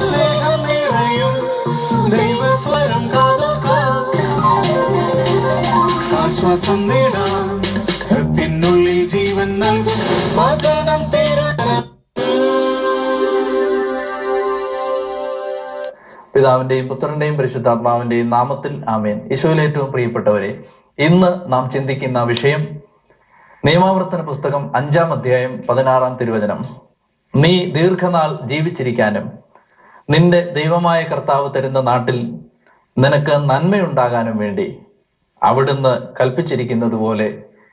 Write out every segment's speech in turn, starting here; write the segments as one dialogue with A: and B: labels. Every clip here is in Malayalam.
A: സ്നേഹം നിറയും ദൈവസ്വരം കാതോർക്കാം, ആശ്വാസം നേടാം, ഹൃത്തിനുള്ളിൽ ജീവൻ നൽകും വചനം തീരാം.
B: പിതാവിന്റെയും പുത്രന്റെയും പരിശുദ്ധാത്മാവിന്റെയും നാമത്തിൽ ആമേൻ. ഈശോയിൽ ഏറ്റവും പ്രിയപ്പെട്ടവരെ, ഇന്ന് നാം ചിന്തിക്കുന്ന വിഷയം നിയമാവർത്തന പുസ്തകം 5-ാം അധ്യായം 16-ാം തിരുവചനം. നീ ദീർഘനാൾ ജീവിച്ചിരിക്കാനും നിന്റെ ദൈവമായ കർത്താവ് തരുന്ന നാട്ടിൽ നിനക്ക് നന്മയുണ്ടാകാനും വേണ്ടി അവിടുന്ന് കൽപ്പിച്ചിരിക്കുന്നത് പോലെ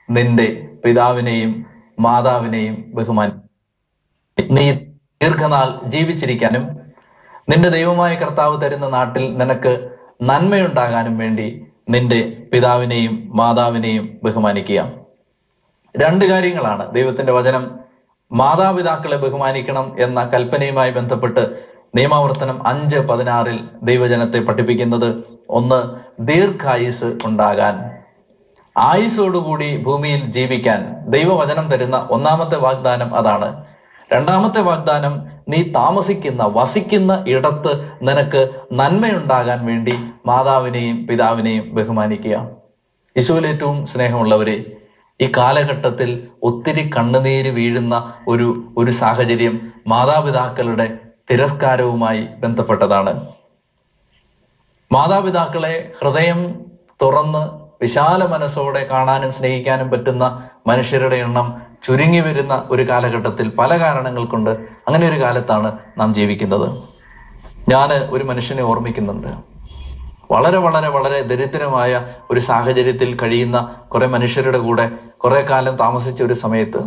B: നിന്റെ പിതാവിനെയും മാതാവിനെയും ബഹുമാനിക്കും. നീ ദീർഘനാൾ ജീവിച്ചിരിക്കാനും നിന്റെ ദൈവമായ കർത്താവ് തരുന്ന നാട്ടിൽ നിനക്ക് നന്മയുണ്ടാകാനും വേണ്ടി നിന്റെ പിതാവിനെയും മാതാവിനെയും ബഹുമാനിക്കുക. രണ്ട് കാര്യങ്ങളാണ് ദൈവത്തിന്റെ വചനം മാതാപിതാക്കളെ ബഹുമാനിക്കണം എന്ന കൽപ്പനയുമായി ബന്ധപ്പെട്ട് നിയമാവർത്തനം 5:16 ദൈവജനത്തെ പഠിപ്പിക്കുന്നത്. ഒന്ന്, ദീർഘായുസ് ഉണ്ടാകാൻ, ആയുസ്സോടുകൂടി ഭൂമിയിൽ ജീവിക്കാൻ ദൈവവചനം തരുന്ന ഒന്നാമത്തെ വാഗ്ദാനം അതാണ്. രണ്ടാമത്തെ വാഗ്ദാനം, നീ താമസിക്കുന്ന വസിക്കുന്ന ഇടത്ത് നിനക്ക് നന്മയുണ്ടാകാൻ വേണ്ടി മാതാവിനെയും പിതാവിനെയും ബഹുമാനിക്കുക. യേശുവിൽ ഏറ്റവും സ്നേഹമുള്ളവരെ, ഈ കാലഘട്ടത്തിൽ ഒത്തിരി കണ്ണുനീര് വീഴുന്ന ഒരു സാഹചര്യം മാതാപിതാക്കളുടെ തിരസ്കാരവുമായി ബന്ധപ്പെട്ടതാണ്. മാതാപിതാക്കളെ ഹൃദയം തുറന്ന് വിശാല മനസ്സോടെ കാണാനും സ്നേഹിക്കാനും പറ്റുന്ന മനുഷ്യരുടെ എണ്ണം ചുരുങ്ങി വരുന്ന ഒരു കാലഘട്ടത്തിൽ പല കാരണങ്ങൾ കൊണ്ട് അങ്ങനെ ഒരു കാലത്താണ് നാം ജീവിക്കുന്നത്. ഞാൻ ഒരു മനുഷ്യനെ ഓർമ്മിക്കുന്നുണ്ട്. വളരെ വളരെ വളരെ ദരിദ്രമായ ഒരു സാഹചര്യത്തിൽ കഴിയുന്ന കുറെ മനുഷ്യരുടെ കൂടെ കുറെ കാലം താമസിച്ച ഒരു സമയത്ത്